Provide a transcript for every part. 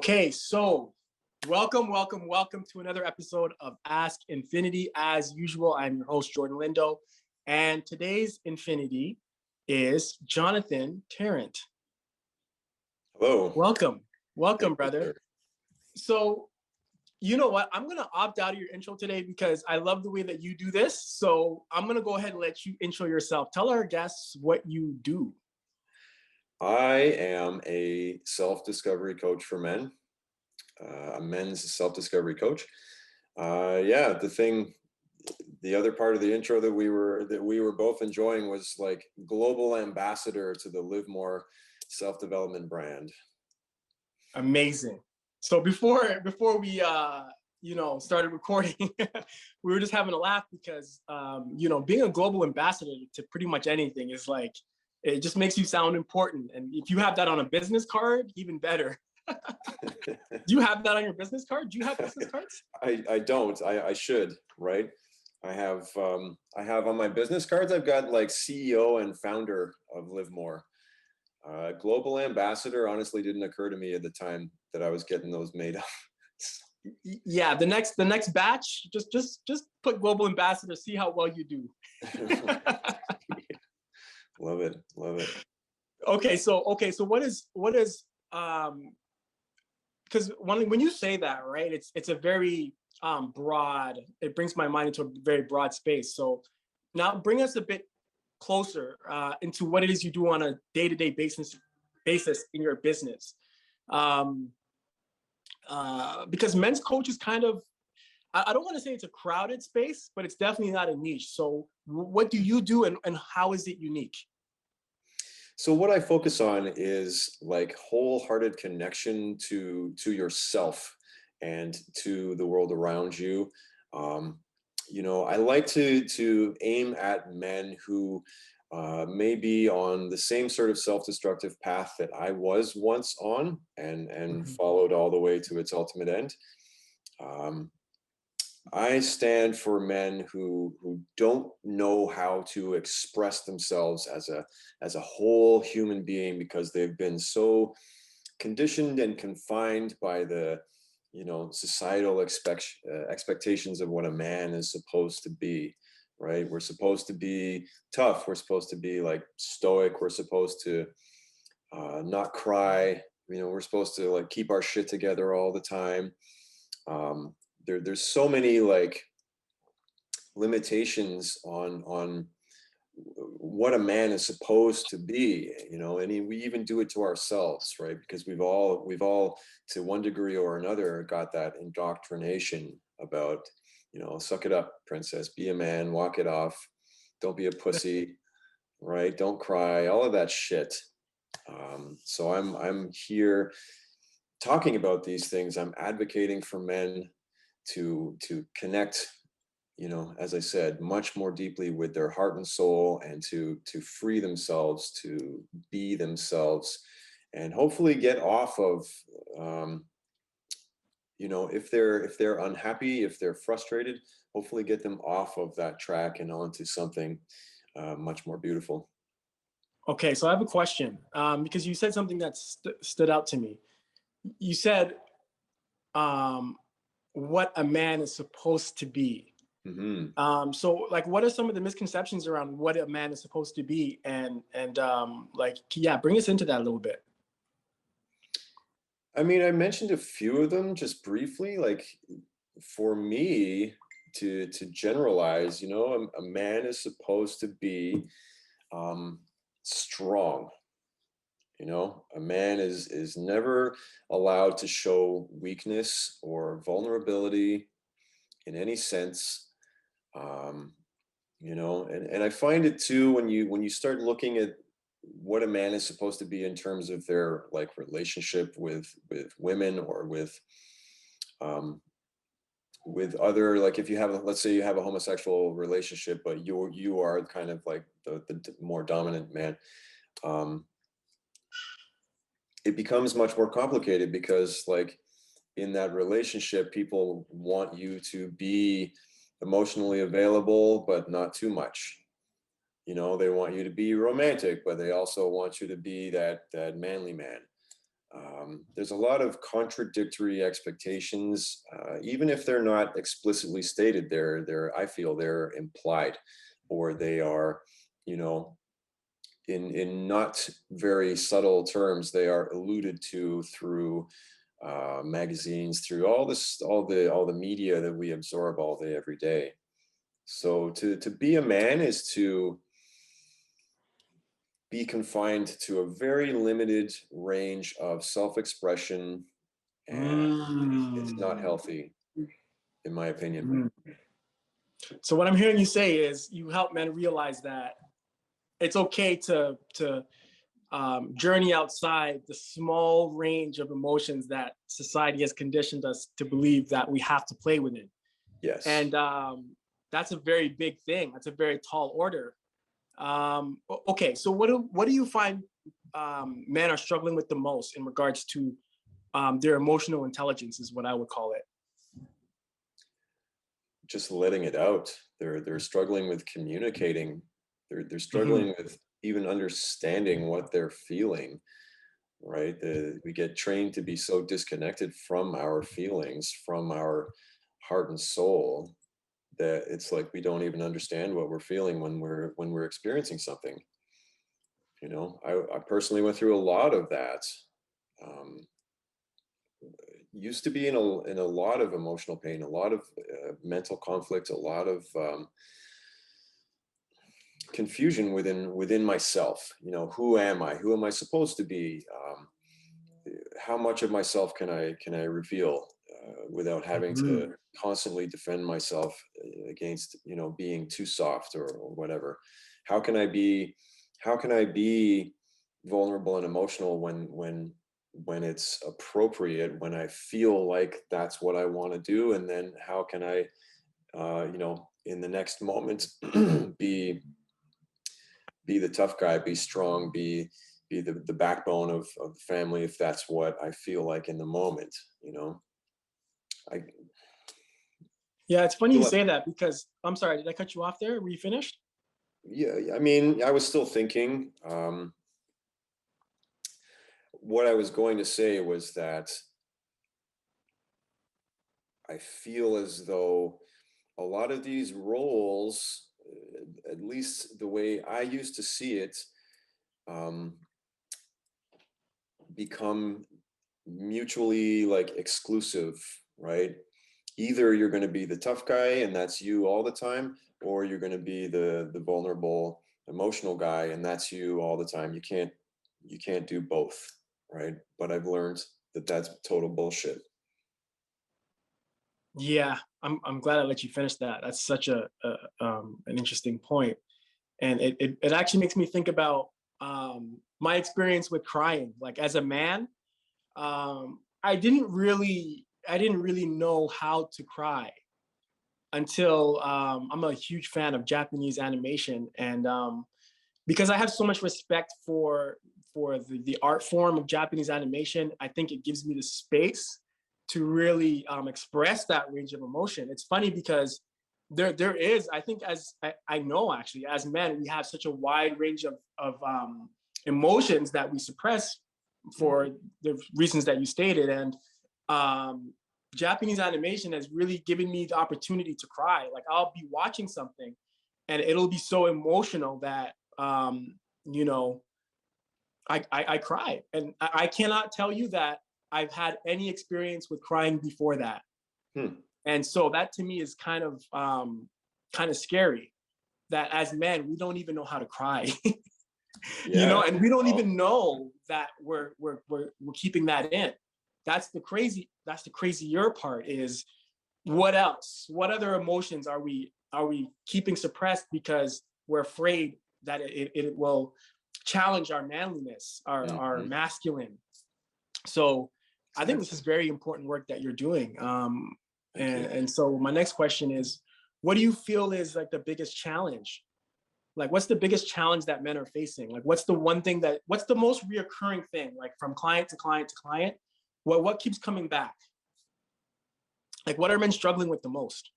Okay, so welcome to another episode of Ask Infinity. As usual, I'm your host, Jordan Lindo, and today's Infinity is Jonathan Tarrant. Hello. Welcome, brother. So, you know what? I'm going to opt out of your intro today because I love the way that you do this. So I'm going to go ahead and let you intro yourself. Tell our guests what you do. I am a self-discovery coach for men, a men's self-discovery coach. The other part of the intro that we were both enjoying was like global ambassador to the Live More self-development brand. Amazing. So before we started recording, we were just having a laugh because being a global ambassador to pretty much anything is like, it just makes you sound important. And if you have that on a business card, even better. Do you have that on your business card? Do you have business cards? I don't. I should, right? I have on my business cards, I've got like CEO and founder of Live More. Global ambassador honestly didn't occur to me at the time that I was getting those made up. Yeah, the next batch, just put global ambassador, see how well you do. Love it. Okay, so what is because when you say that, right, it's a very broad, it brings my mind into a very broad space. So now bring us a bit closer into what it is you do on a day-to-day basis in your business. Because men's coach is kind of, I don't want to say it's a crowded space, but it's definitely not a niche. So what do you do and how is it unique? So what I focus on is like wholehearted connection to yourself and to the world around you. I like to aim at men who may be on the same sort of self-destructive path that I was once on and followed all the way to its ultimate end. I stand for men who don't know how to express themselves as a whole human being because they've been so conditioned and confined by the societal expectations of what a man is supposed to be, right? We're supposed to be tough. We're supposed to be like stoic. We're supposed to not cry. We're supposed to like keep our shit together all the time. There's so many like limitations on what a man is supposed to be, and we even do it to ourselves, right? Because we've all to one degree or another got that indoctrination about, suck it up, princess, be a man, walk it off, don't be a pussy, right? Don't cry, all of that shit. So I'm here talking about these things. I'm advocating for men to connect, as I said, much more deeply with their heart and soul, and to free themselves, to be themselves, and hopefully get off of, if they're unhappy, if they're frustrated, hopefully get them off of that track and onto something much more beautiful. Okay, so I have a question because you said something that stood out to me. You said what a man is supposed to be. So like, what are some of the misconceptions around what a man is supposed to be? And bring us into that a little bit. I mean, I mentioned a few of them just briefly. Like for me to generalize, a man is supposed to be strong. A man is never allowed to show weakness or vulnerability in any sense. And I find it too, when you start looking at what a man is supposed to be in terms of their like relationship with women, or with other, like if you have, let's say you have a homosexual relationship, but you are kind of like the more dominant man. It becomes much more complicated because like in that relationship, people want you to be emotionally available, but not too much. They want you to be romantic, but they also want you to be that manly man. There's a lot of contradictory expectations, even if they're not explicitly stated. I feel they're implied, or they are, you know, in not very subtle terms, they are alluded to through magazines, through all the media that we absorb all day, every day. So to be a man is to be confined to a very limited range of self-expression, and it's not Mm. healthy, in my opinion. Mm. So what I'm hearing you say is you help men realize that it's okay to journey outside the small range of emotions that society has conditioned us to believe that we have to play within. Yes. And that's a very big thing. That's a very tall order. Okay, so what do you find men are struggling with the most in regards to their emotional intelligence, is what I would call it. Just letting it out. They're struggling with communicating. They're Mhm. struggling with even understanding what they're feeling, right? We get trained to be so disconnected from our feelings, from our heart and soul, that it's like we don't even understand what we're feeling when we're experiencing something. You know, I personally went through a lot of that. Um, Used to be in a lot of emotional pain, a lot of mental conflict, a lot of confusion within myself. You know, who am I? Who am I supposed to be? How much of myself can I reveal without having to Mhm. constantly defend myself against, you know, being too soft, or whatever? How can I be vulnerable and emotional when it's appropriate, when I feel like that's what I want to do? And then how can I, you know, in the next moment be the tough guy, be strong, be the backbone of the family, if that's what I feel like in the moment, you know? I Yeah, it's funny feel you like, say that because I'm sorry, did I cut you off there? Were you finished? yeah, I mean, I was still thinking. What I was going to say was that I feel as though a lot of these roles, at least the way I used to see it, um, become mutually like exclusive, right? Either you're going to be the tough guy and that's you all the time, or you're going to be the vulnerable emotional guy and that's you all the time. You can't do both, right? But I've learned that that's total bullshit. Yeah, I'm glad I let you finish that. That's such an interesting point, and it actually makes me think about my experience with crying. Like as a man, I didn't really know how to cry until I'm a huge fan of Japanese animation, and because I have so much respect for the art form of Japanese animation, I think it gives me the space to really express that range of emotion. It's funny because there is, I think, as I know actually, as men, we have such a wide range of emotions that we suppress for Mhm. the reasons that you stated, and um, Japanese animation has really given me the opportunity to cry. Like I'll be watching something, and it'll be so emotional that you know, I cry, and I cannot tell you that I've had any experience with crying before that, Hmm. and so that to me is kind of scary. That as men, we don't even know how to cry, you know, Yeah. and we don't Well, even know that we're keeping that in. That's the crazy. That's the crazier part is what else? What other emotions are we keeping suppressed because we're afraid that it will challenge our manliness, our mhm. masculine. So I think this Exactly. is very important work that you're doing. Thank you. And so my next question is, what do you feel is like the biggest challenge? Like, what's the biggest challenge that men are facing? Like, what's the most reoccurring thing, like from client to client to client? What keeps coming back? Like, what are men struggling with the most?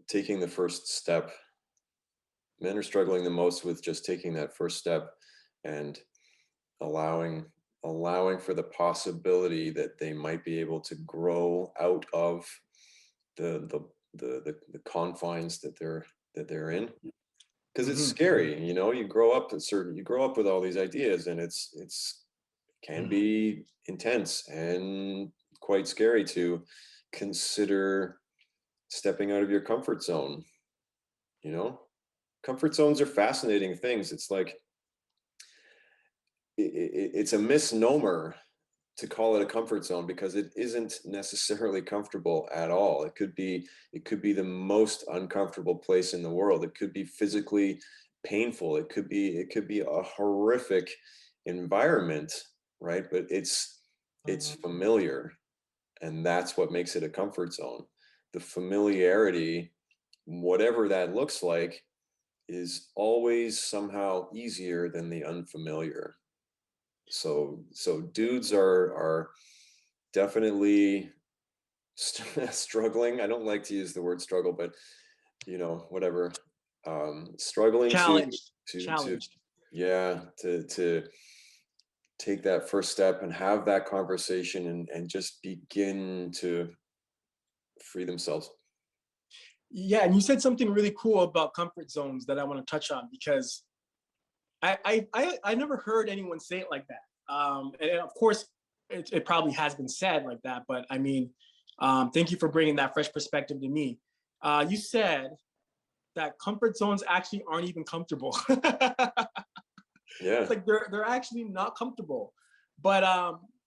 Taking the first step. Men are struggling the most with just taking that first step and allowing allowing for the possibility that they might be able to grow out of the confines that they're in, because it's scary. You know, you grow up with all these ideas, and it's can be intense and quite scary to consider stepping out of your comfort zone. You know, comfort zones are fascinating things. It's like it's a misnomer to call it a comfort zone, because it isn't necessarily comfortable at all. It could be the most uncomfortable place in the world. It could be physically painful. It could be a horrific environment, right? But it's familiar, and that's what makes it a comfort zone. The familiarity, whatever that looks like, is always somehow easier than the unfamiliar. So dudes are definitely struggling. I don't like to use the word struggle, but you know, whatever. Struggling Challenged. to yeah, to take that first step and have that conversation and just begin to free themselves. Yeah, and you said something really cool about comfort zones that I want to touch on, because I never heard anyone say it like that. And of course, it probably has been said like that, but I mean, thank you for bringing that fresh perspective to me. You said that comfort zones actually aren't even comfortable. Yeah. It's like they're actually not comfortable. But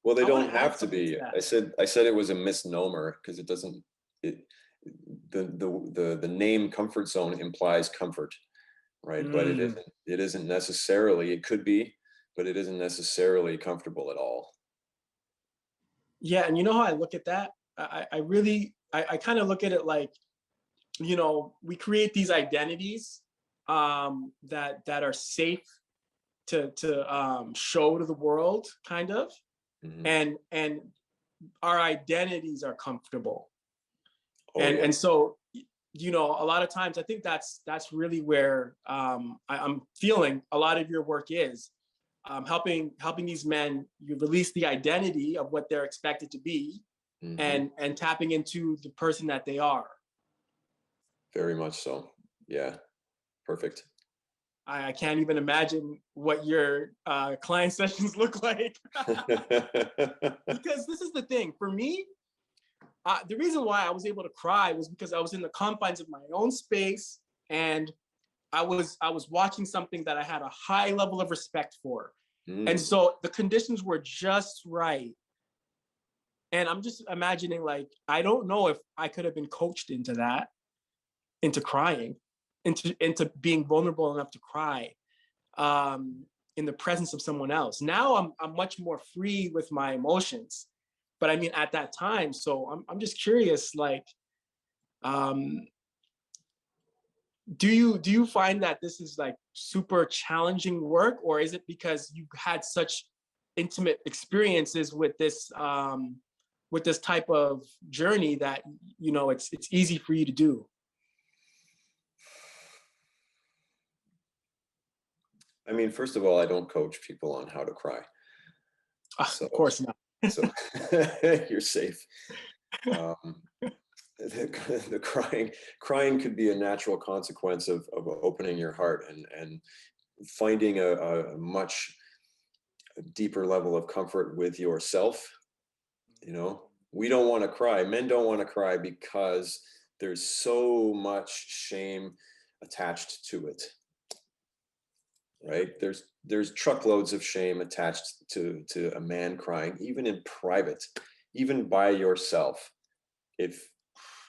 well, they I want don't to add have to something to be. that. I said it was a misnomer because it doesn't. It the name comfort zone implies comfort, right? But it isn't necessarily. It could be, but it isn't necessarily comfortable at all. Yeah, and you know how I look at that? I really I kind of look at it like, you know, we create these identities that are safe to show to the world, kind of, and our identities are comfortable. Oh, yeah. And so, you know, a lot of times I think that's really where I'm feeling a lot of your work is, helping these men you release the identity of what they're expected to be, and tapping into the person that they are. Very much so. Yeah. Perfect. I can't even imagine what your client sessions look like. Because this is the thing for me. The reason why I was able to cry was because I was in the confines of my own space, and I was watching something that I had a high level of respect for. And so the conditions were just right. And I'm just imagining, like, I don't know if I could have been coached into that, into crying, into being vulnerable enough to cry in the presence of someone else. Now I'm much more free with my emotions. But I mean, at that time, so I'm just curious, like, um, do you find that this is like super challenging work, or is it because you had such intimate experiences with this type of journey that, you know, it's easy for you to do? I mean, first of all, I don't coach people on how to cry. So, Of course not. so you're safe. The crying could be a natural consequence of opening your heart and finding a much deeper level of comfort with yourself. You know, we don't want to cry. Men don't want to cry because there's so much shame attached to it. Right? There's truckloads of shame attached to a man crying, even in private, even by yourself. If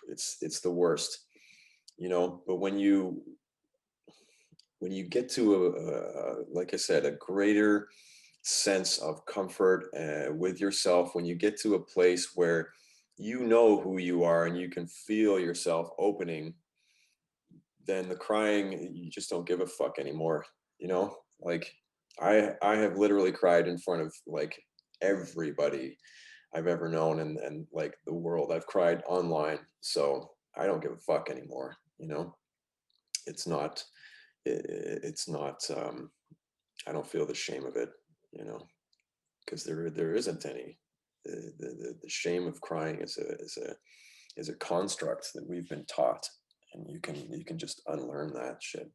it's the worst, you know. But when you get to like I said, a greater sense of comfort with yourself, when you get to a place where you know who you are and you can feel yourself opening, then the crying, you just don't give a fuck anymore, you know. Like I have literally cried in front of like everybody I've ever known, and like the world. I've cried online, so I don't give a fuck anymore, you know. It's not it's not I don't feel the shame of it, you know, because there isn't any. The shame of crying is a construct that we've been taught, and you can just unlearn that shit.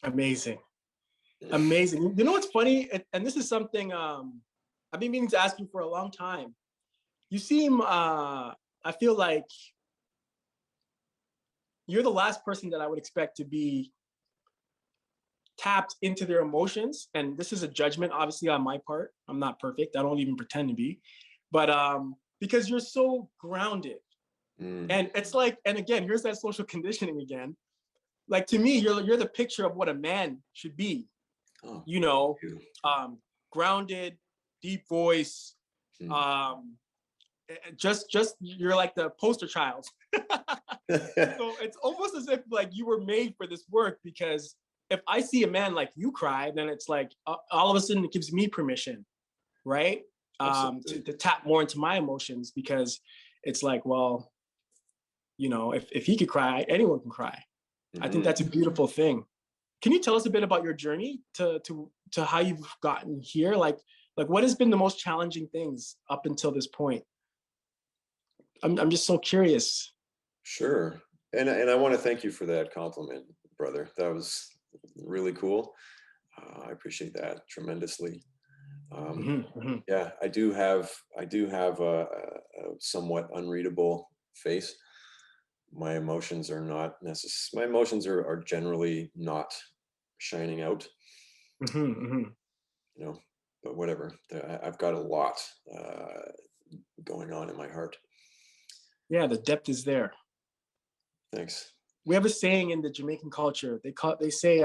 Amazing. Amazing. You know what's funny? And this is something I've been meaning to ask you for a long time. You seem, I feel like you're the last person that I would expect to be tapped into their emotions. And this is a judgment, obviously, on my part. I'm not perfect. I don't even pretend to be. But because you're so grounded. And it's like, and again, here's that social conditioning again. Like, to me, you're the picture of what a man should be. Oh, You know, you. grounded, deep voice, just you're like the poster child. So it's almost as if like you were made for this work, because if I see a man like you cry, then it's like all of a sudden it gives me permission, right? To tap more into my emotions, because it's like, well, you know, if he could cry, anyone can cry. I think that's a beautiful thing. Can you tell us a bit about your journey to how you've gotten here? Like what has been the most challenging things up until this point? I'm just so curious. Sure. And I want to thank you for that compliment, brother. That was really cool. I appreciate that tremendously. Yeah, I do have a somewhat unreadable face. My emotions are not my emotions are generally not shining out. You know, but whatever. I've got a lot going on in my heart. Yeah, the depth is there. Thanks. We have a saying in the Jamaican culture. They say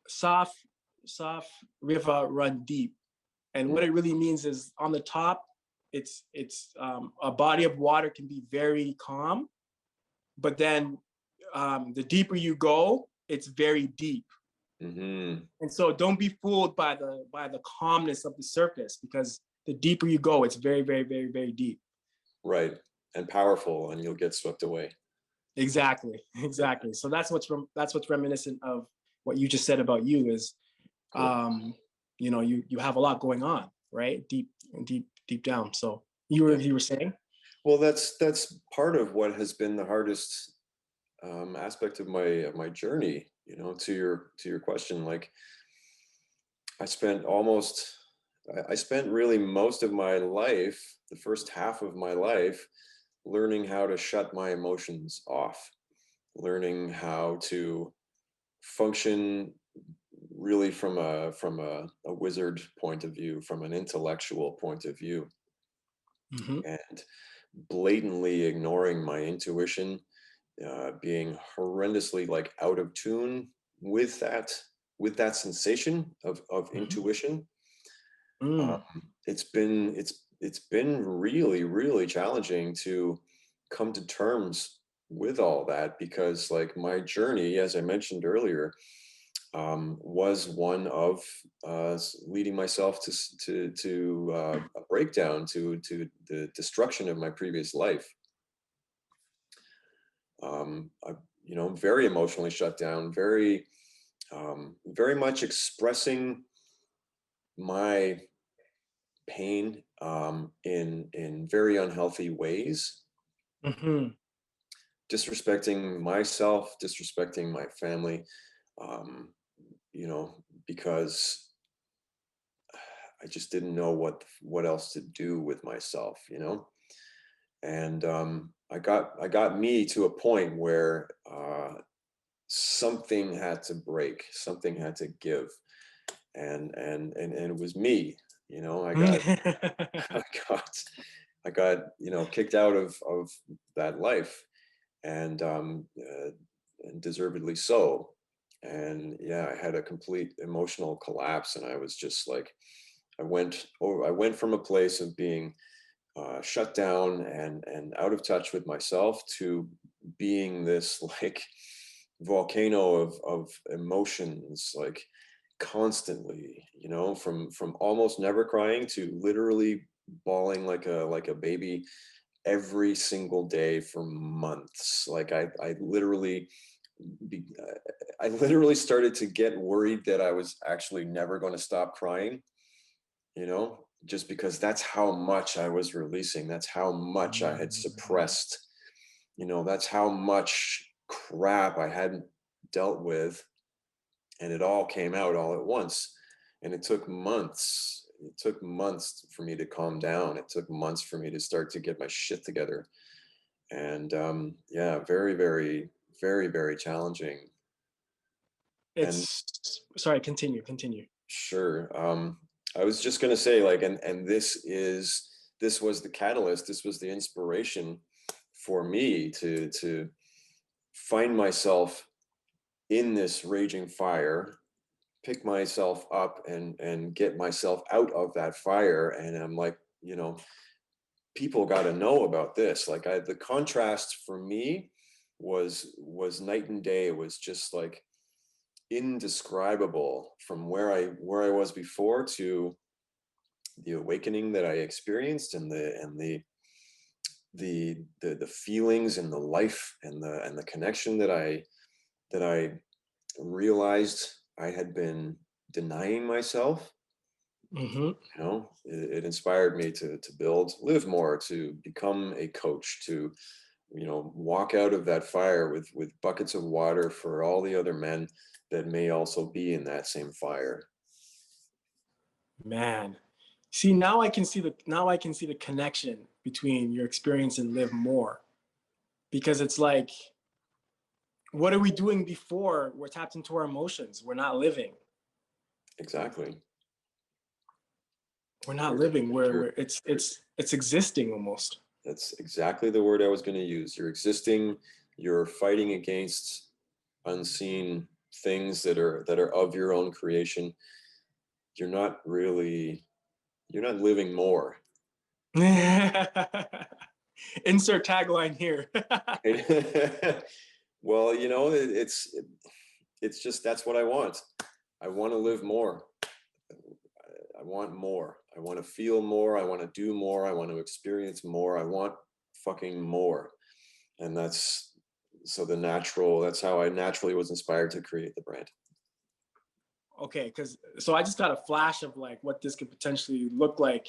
soft river run deep. And what it really means is, on the top, it's a body of water can be very calm, but then the deeper you go, it's very deep. And so don't be fooled by the calmness of the surface, because the deeper you go, it's very, very, very, very deep. Right. And powerful, and you'll get swept away. Exactly. So that's what's reminiscent of what you just said about you is, cool. You know, you have a lot going on, right? Deep down. So you were saying? Well, that's part of what has been the hardest aspect of my journey. You know, to your question, like I spent really most of my life, the first half of my life, learning how to shut my emotions off, learning how to function really from a wizard point of view, from an intellectual point of view, and blatantly ignoring my intuition, being horrendously like out of tune with that sensation of intuition. It's been really, really challenging to come to terms with all that, because like my journey, as I mentioned earlier, was one of leading myself to a breakdown, to the destruction of my previous life. You know, very emotionally shut down, very much expressing my pain in very unhealthy ways, disrespecting myself, disrespecting my family, you know, because I just didn't know what else to do with myself, you know. And I got me to a point where something had to break, something had to give, and it was me, you know. I got you know, kicked out of that life, and deservedly so. And yeah, I had a complete emotional collapse, and I was just like, I went from a place of being shut down and out of touch with myself to being this like volcano of emotions, like constantly, you know, from almost never crying to literally bawling like a baby every single day for months. Like I literally I literally started to get worried that I was actually never going to stop crying, just because that's how much I was releasing. That's how much I had suppressed, that's how much crap I hadn't dealt with. And it all came out all at once. And it took months. It took months for me to calm down. It took months for me to start to get my shit together. And yeah, very, very, very, very challenging. And Sorry, continue. sure. I was just gonna say, like, and this was the catalyst, this was the inspiration for me to find myself in this raging fire, pick myself up and get myself out of that fire. And I'm like, people got to know about this. Like, the contrast for me was night and day. It was just like indescribable from where I was before to the awakening that I experienced, and the feelings and the life and the connection that I realized I had been denying myself. Mm-hmm. It inspired me to live more, to become a coach, to walk out of that fire with buckets of water for all the other men that may also be in that same fire. Man, see, now I can see the connection between your experience and Live More, because it's like, what are we doing before we're tapped into our emotions? We're not living. Exactly. We're not living. You're, It's existing almost. that's exactly the word I was going to use. You're existing. You're fighting against unseen things that are of your own creation. You're not living more. Insert tagline here. Well, it's just, that's what I want. I want to live more. I want more. I want to feel more. I want to do more. I want to experience more. I want fucking more. And that's how I naturally was inspired to create the brand. Okay, so I just got a flash of like what this could potentially look like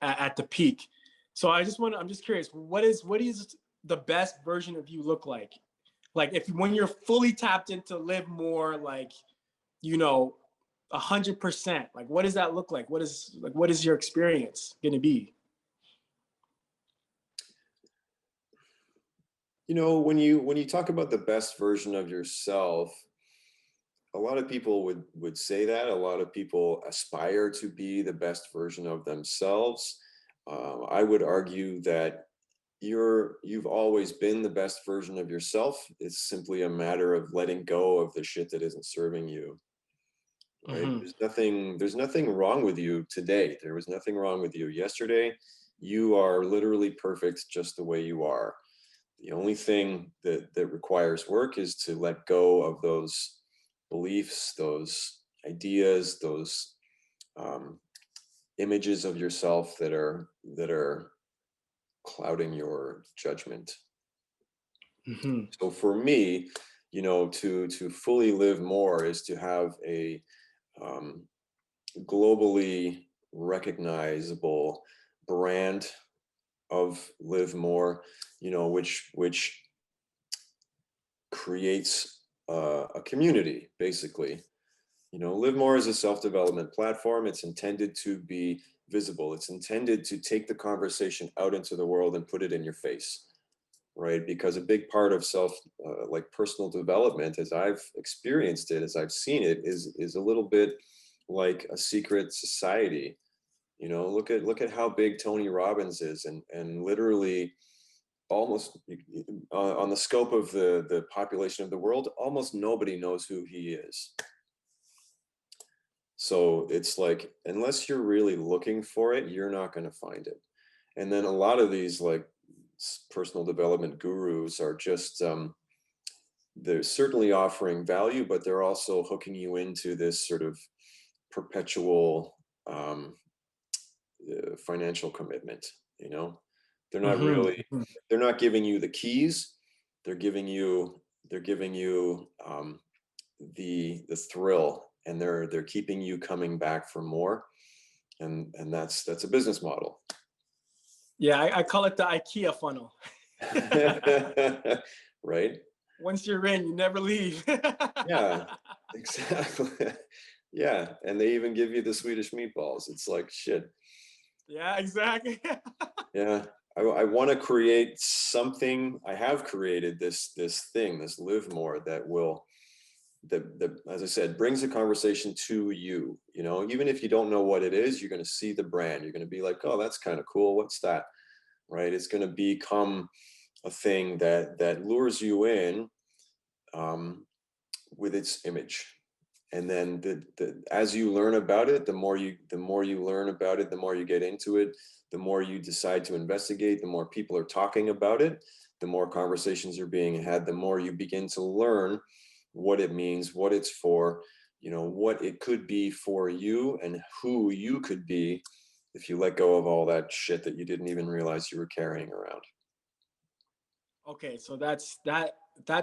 at the peak. So I'm just curious, what is the best version of you look like? Like, if when you're fully tapped into Live More, like, 100%, like, what does that look like? What is your experience going to be? When you talk about the best version of yourself, a lot of people would say that. A lot of people aspire to be the best version of themselves. I would argue that you've always been the best version of yourself. It's simply a matter of letting go of the shit that isn't serving you. Right? Mm-hmm. There's nothing wrong with you today. There was nothing wrong with you yesterday. You are literally perfect just the way you are. The only thing that requires work is to let go of those beliefs, those ideas, those images of yourself that are clouding your judgment. Mm-hmm. So for me, to fully live more is to have a globally recognizable brand of Live More, which creates a community, basically. Live More is a self-development platform. It's intended to be visible. It's intended to take the conversation out into the world and put it in your face, right? Because a big part of like personal development, as I've experienced it, as I've seen it, is a little bit like a secret society. Look at how big Tony Robbins is, and literally almost on the scope of the population of the world, almost nobody knows who he is. So it's like, unless you're really looking for it, you're not going to find it. And then a lot of these like personal development gurus are just they're certainly offering value, but they're also hooking you into this sort of perpetual financial commitment. They're not Mm-hmm. really, they're not giving you the keys. They're giving you they're giving you the thrill, and they're keeping you coming back for more, and that's a business model. Yeah, I call it the IKEA funnel. Right? Once you're in, you never leave. Yeah, exactly. Yeah, and they even give you the Swedish meatballs. It's like shit. Yeah, exactly. Yeah, I want to create something. I have created this thing, this Live More, that will, that as I said, brings a conversation to you. You know, even if you don't know what it is, you're going to see the brand. You're going to be like, oh, that's kind of cool. What's that? Right? It's going to become a thing that lures you in, with its image. And then as you learn about it, the more you learn about it, the more you get into it, the more you decide to investigate, the more people are talking about it, the more conversations are being had, the more you begin to learn what it means, what it's for, you know, what it could be for you, and who you could be if you let go of all that shit that you didn't even realize you were carrying around. Okay, so that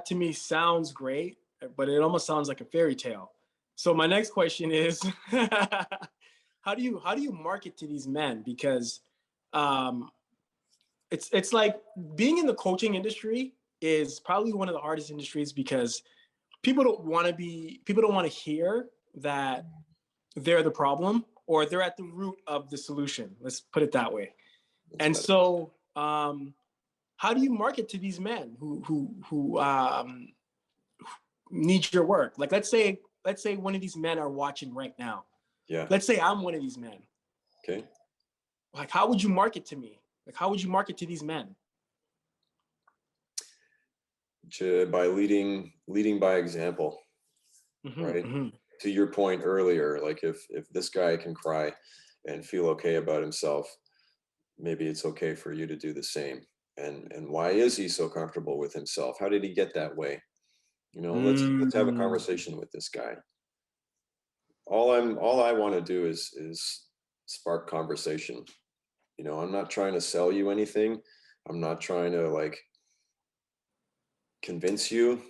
to me sounds great, but it almost sounds like a fairy tale. So my next question is, how do you market to these men? Because um, it's like being in the coaching industry is probably one of the hardest industries, because people don't want to hear that they're the problem, or they're at the root of the solution. Let's put it that way. That's And better. so, how do you market to these men who need your work? Like, let's say one of these men are watching right now. Yeah. Let's say I'm one of these men. Okay. Like, how would you market to me? Like, how would you market to these men? By leading by example, right? Mm-hmm. To your point earlier, like if this guy can cry and feel okay about himself, maybe it's okay for you to do the same. And why is he so comfortable with himself? How did he get that way? You know, let's have a Mm. conversation with this guy. All I want to do is spark conversation. You know, I'm not trying to sell you anything. I'm not trying to like convince you.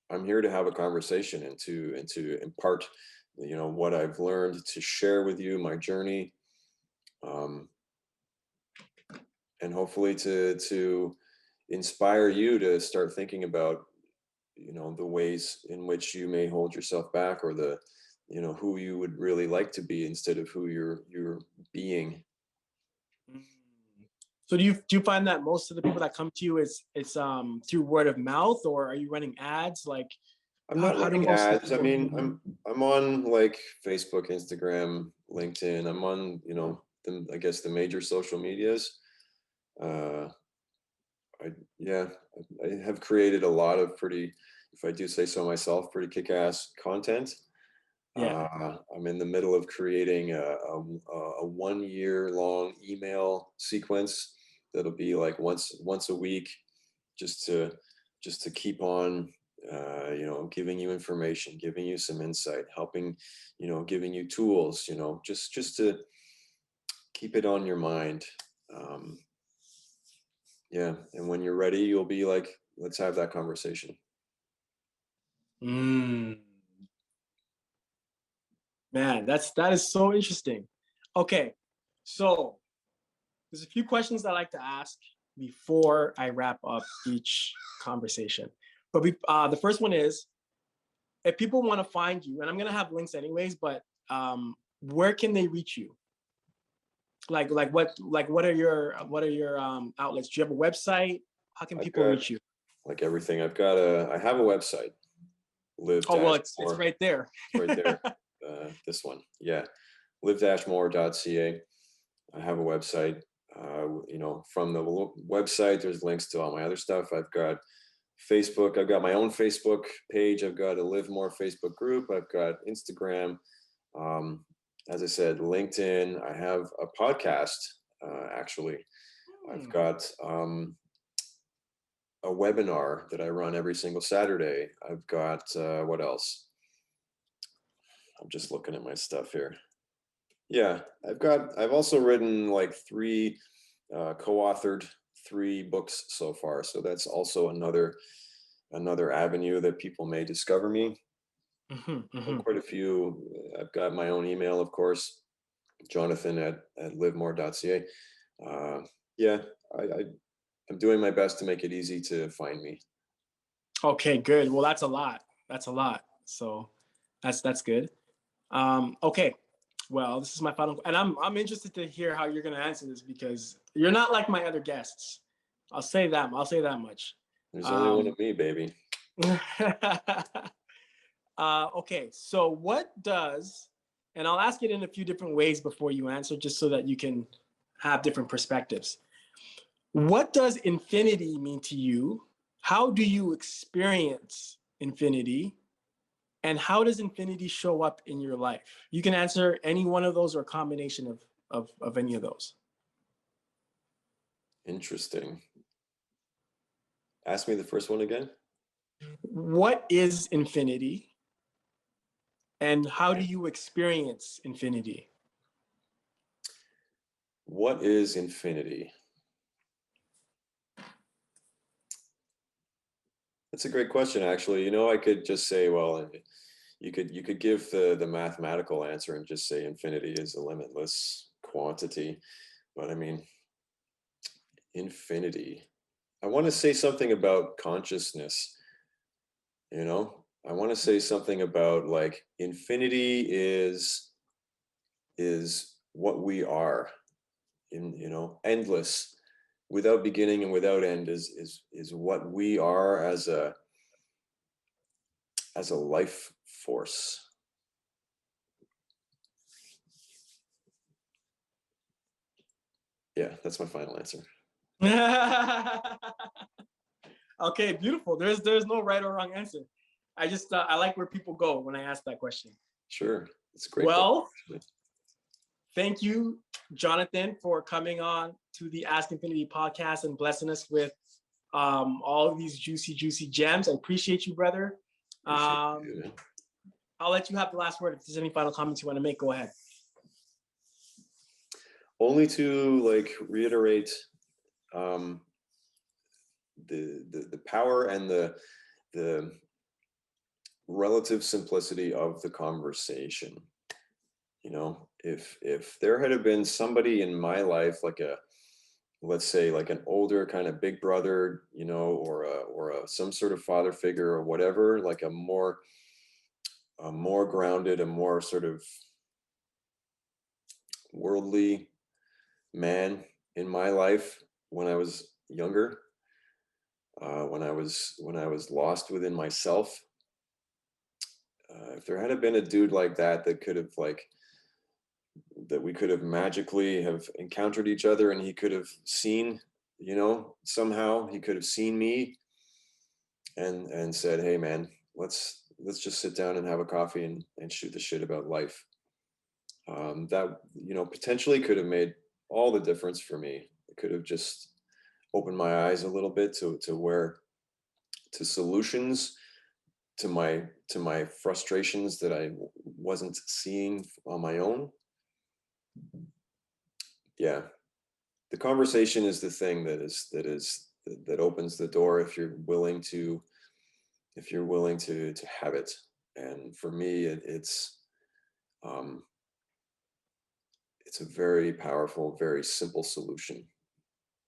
I'm here to have a conversation and to impart, you know, what I've learned, to share with you my journey, um, and hopefully to inspire you to start thinking about, you know, the ways in which you may hold yourself back, or the, you know, who you would really like to be instead of who you're being. Mm. So do you find that most of the people that come to you is it's through word of mouth, or are you running ads? Like, I'm not how do running most of the ads. I people? mean, I'm on like Facebook, Instagram, LinkedIn. I'm on, you know, I guess the major social medias. Uh, I yeah, I have created a lot of pretty, if I do say so myself, pretty kick-ass content. Yeah. I'm in the middle of creating a 1 year long email sequence that'll be like once a week, just to keep on, you know, giving you information, giving you some insight, helping, you know, giving you tools, you know, just to keep it on your mind. Um, yeah, and when you're ready, you'll be like, let's have that conversation. Mm. Man, that is so interesting. Okay, so there's a few questions I like to ask before I wrap up each conversation. But the first one is, if people want to find you, and I'm gonna have links anyways, but where can they reach you? What are your outlets? Do you have a website? How can I've people got reach you? like everything. I have a website, live Oh well, dash it's more. right there. It's right there. This one, yeah, live-more.ca. I have a website. You know, from the website, there's links to all my other stuff. I've got Facebook. I've got my own Facebook page. I've got a Live More Facebook group. I've got Instagram. Um, as I said, LinkedIn. I have a podcast. Actually, I've Hmm. got a webinar that I run every single Saturday. I've got what else? I'm just looking at my stuff here. Yeah, I've also written like co-authored 3 books so far. So that's also another another avenue that people may discover me. Quite a few. I've got my own email, of course, Jonathan at livemore.ca. Yeah, I, I'm doing my best to make it easy to find me. Okay, good. Well, that's a lot. That's a lot. So that's good. Okay. Well, this is my final, and I'm interested to hear how you're gonna answer this because you're not like my other guests. I'll say that. I'll say that much. There's only one of me, baby. Okay. So what does, and I'll ask it in a few different ways before you answer, just so that you can have different perspectives. What does infinity mean to you? How do you experience infinity? And how does infinity show up in your life? You can answer any one of those or a combination of any of those. Interesting. Ask me the first one again. What is infinity? And how do you experience infinity? What is infinity? That's a great question, actually. You know, I could just say, well, you could give the mathematical answer and just say infinity is a limitless quantity. But I mean, infinity. I want to say something about consciousness, you know? I want to say something about like infinity is what we are, in, you know, endless, without beginning and without end is what we are as a life force. Yeah, that's my final answer. Okay, beautiful. There's no right or wrong answer. I just I like where people go when I ask that question. Sure, it's a great Well, question. thank you, Jonathan, for coming on to the Ask Infinity podcast and blessing us with all of these juicy gems. I appreciate you, brother. Appreciate you. I'll let you have the last word. If there's any final comments you want to make, go ahead. Only to like reiterate the power and the relative simplicity of the conversation. You know, if there had been somebody in my life, like a, let's say like an older kind of big brother, you know, or a some sort of father figure or whatever, like a more grounded, a more sort of worldly man in my life when I was younger, when I was lost within myself. If there had been a dude like that that could have like that we could have magically have encountered each other and he could have seen, you know, somehow he could have seen me and said, hey man, let's just sit down and have a coffee and shoot the shit about life. That, you know, potentially could have made all the difference for me. It could have just opened my eyes a little bit to solutions to my frustrations that I wasn't seeing on my own. Yeah, the conversation is the thing that opens the door if you're willing to have it. And for me, it's a very powerful, very simple solution,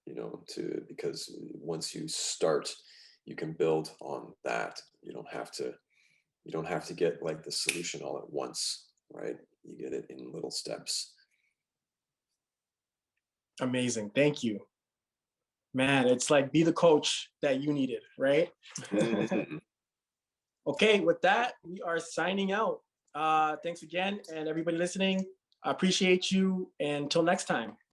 you know, because once you start, you can build on that. You don't have to get like the solution all at once, right? You get it in little steps. Amazing. Thank you. Man, it's like be the coach that you needed, right? Mm-hmm. Okay, with that, we are signing out. Thanks again, and everybody listening. I appreciate you. And until next time.